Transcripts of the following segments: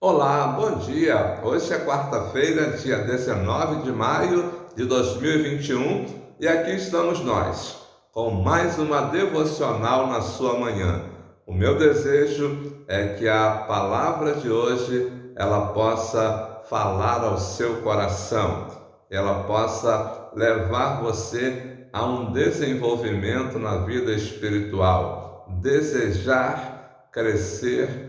Olá, bom dia! Hoje é quarta-feira, dia 19 de maio de 2021 e aqui estamos nós, com mais uma devocional na sua manhã. O meu desejo é que a palavra de hoje ela possa falar ao seu coração, ela possa levar você a um desenvolvimento na vida espiritual, desejar crescer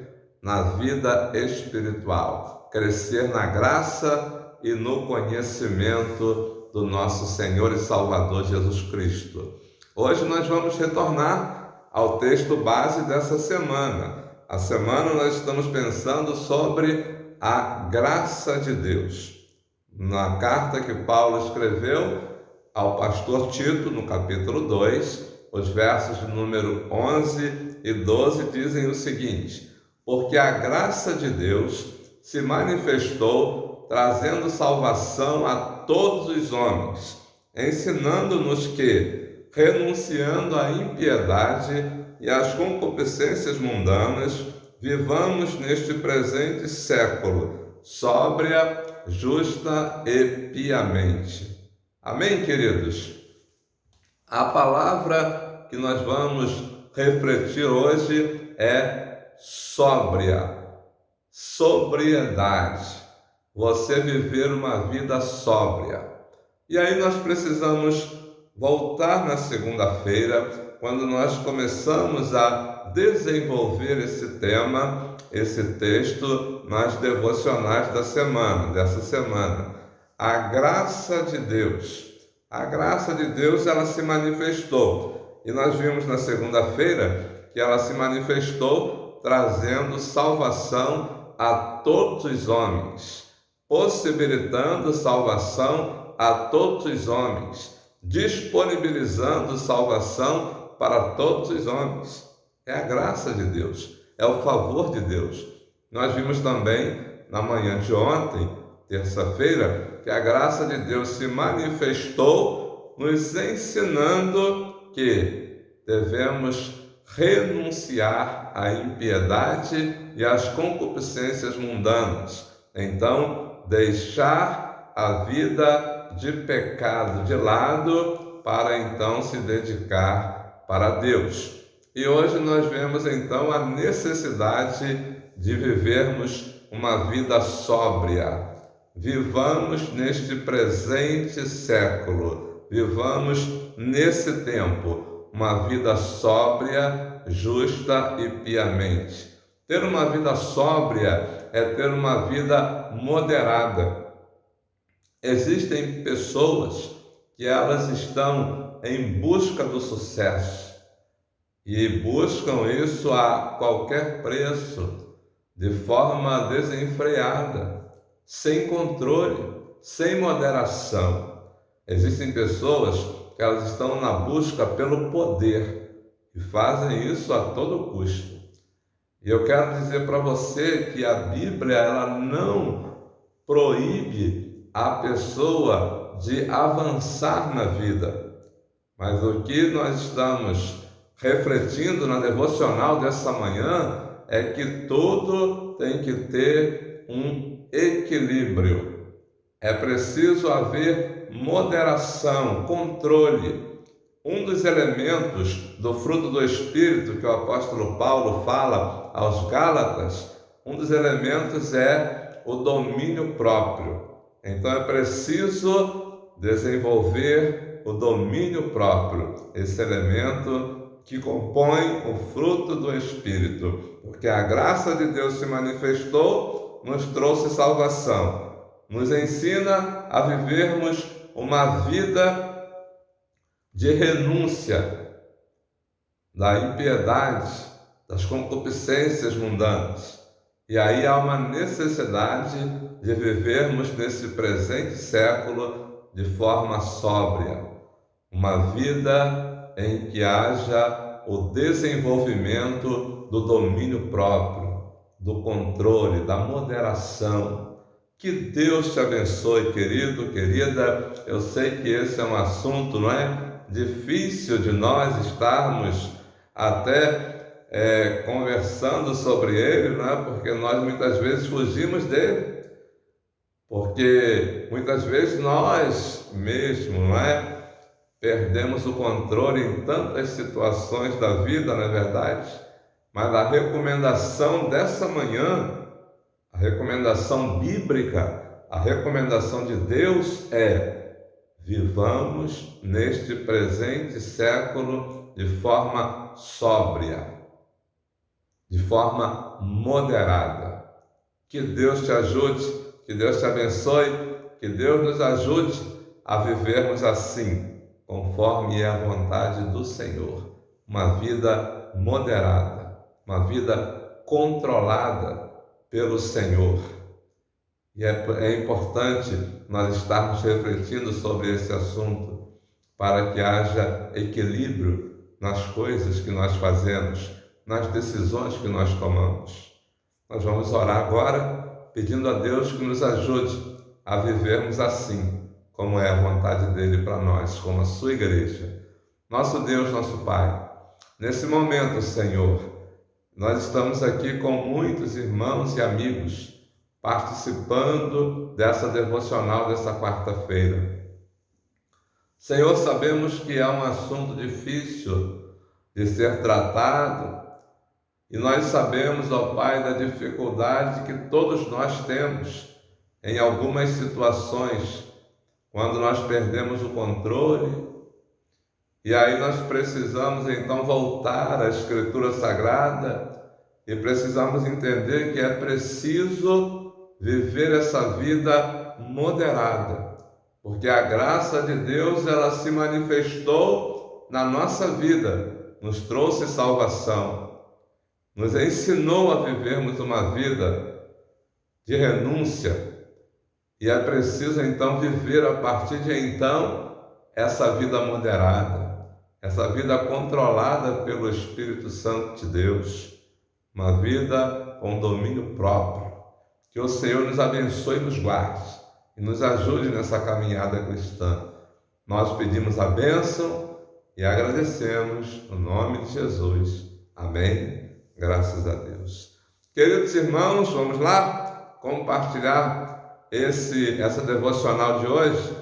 na vida espiritual, crescer na graça e no conhecimento do nosso Senhor e Salvador Jesus Cristo. Hoje nós vamos retornar ao texto base dessa semana. A semana nós estamos pensando sobre a graça de Deus. Na carta que Paulo escreveu ao pastor Tito, no capítulo 2, os versos de número 11 e 12 dizem o seguinte: porque a graça de Deus se manifestou trazendo salvação a todos os homens, ensinando-nos que, renunciando à impiedade e às concupiscências mundanas, vivamos neste presente século, sóbria, justa e piamente. Amém, queridos? A palavra que nós vamos refletir hoje é sóbria, sobriedade, você viver uma vida sóbria. E aí nós precisamos voltar na segunda-feira, quando nós começamos a desenvolver esse tema, esse texto nas devocionais dessa semana. A graça de Deus. A graça de Deus, ela se manifestou. E nós vimos na segunda-feira que ela se manifestou trazendo salvação a todos os homens, possibilitando salvação a todos os homens, disponibilizando salvação para todos os homens. É a graça de Deus, é o favor de Deus. Nós vimos também na manhã de ontem, terça-feira, que a graça de Deus se manifestou nos ensinando que devemos renunciar à impiedade e às concupiscências mundanas. Então, deixar a vida de pecado de lado para então se dedicar para Deus. E hoje nós vemos então a necessidade de vivermos uma vida sóbria. Vivamos neste presente século, vivamos nesse tempo uma vida sóbria, justa e piamente. Ter uma vida sóbria é ter uma vida moderada. Existem pessoas que elas estão em busca do sucesso e buscam isso a qualquer preço, de forma desenfreada, sem controle, sem moderação. Existem pessoas que elas estão na busca pelo poder e fazem isso a todo custo. E eu quero dizer para você que a Bíblia ela não proíbe a pessoa de avançar na vida, mas o que nós estamos refletindo na devocional dessa manhã é que tudo tem que ter um equilíbrio. É preciso haver moderação, controle. Um dos elementos do fruto do Espírito que o apóstolo Paulo fala aos Gálatas, um dos elementos é o domínio próprio. Então é preciso desenvolver o domínio próprio, esse elemento que compõe o fruto do Espírito, porque a graça de Deus se manifestou, nos trouxe salvação. Nos ensina a vivermos uma vida de renúncia da impiedade, das concupiscências mundanas. E aí há uma necessidade de vivermos nesse presente século de forma sóbria, uma vida em que haja o desenvolvimento do domínio próprio, do controle, da moderação. Que Deus te abençoe, querido, querida. Eu sei que esse é um assunto, não é? Difícil de nós estarmos até conversando sobre ele, né? Porque nós muitas vezes fugimos dele, porque muitas vezes nós mesmos, não é? Perdemos o controle em tantas situações da vida, não é verdade? Mas a recomendação dessa manhã, a recomendação bíblica, a recomendação de Deus é: vivamos neste presente século de forma sóbria, de forma moderada. Que Deus te ajude, que Deus te abençoe, que Deus nos ajude a vivermos assim, conforme é a vontade do Senhor. Uma vida moderada, uma vida controlada pelo Senhor. E é importante nós estarmos refletindo sobre esse assunto para que haja equilíbrio nas coisas que nós fazemos, nas decisões que nós tomamos. Nós vamos orar agora pedindo a Deus que nos ajude a vivermos assim, como é a vontade dele para nós, como a sua igreja. Nosso Deus, nosso Pai, nesse momento, Senhor, nós estamos aqui com muitos irmãos e amigos participando dessa devocional dessa quarta-feira. Senhor, sabemos que é um assunto difícil de ser tratado e nós sabemos, ó Pai, da dificuldade que todos nós temos em algumas situações, quando nós perdemos o controle, e aí nós precisamos então voltar à Escritura Sagrada e precisamos entender que é preciso viver essa vida moderada, porque a graça de Deus, ela se manifestou na nossa vida, nos trouxe salvação, nos ensinou a vivermos uma vida de renúncia, e é preciso então viver a partir de então essa vida moderada, essa vida controlada pelo Espírito Santo de Deus, uma vida com domínio próprio. Que o Senhor nos abençoe e nos guarde e nos ajude nessa caminhada cristã. Nós pedimos a bênção e agradecemos no nome de Jesus. Amém. Graças a Deus. Queridos irmãos, vamos lá compartilhar essa devocional de hoje.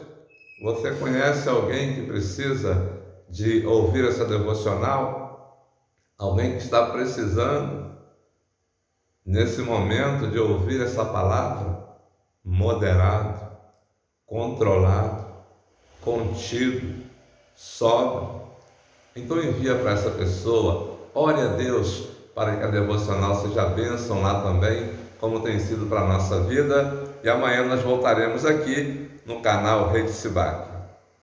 Você conhece alguém que precisa de ouvir essa devocional? Alguém que está precisando nesse momento de ouvir essa palavra? Moderado, controlado, contido, sóbrio. Então envia para essa pessoa, ore a Deus para que a devocional seja bênção lá também, como tem sido para a nossa vida. E amanhã nós voltaremos aqui no canal Rede Sibac.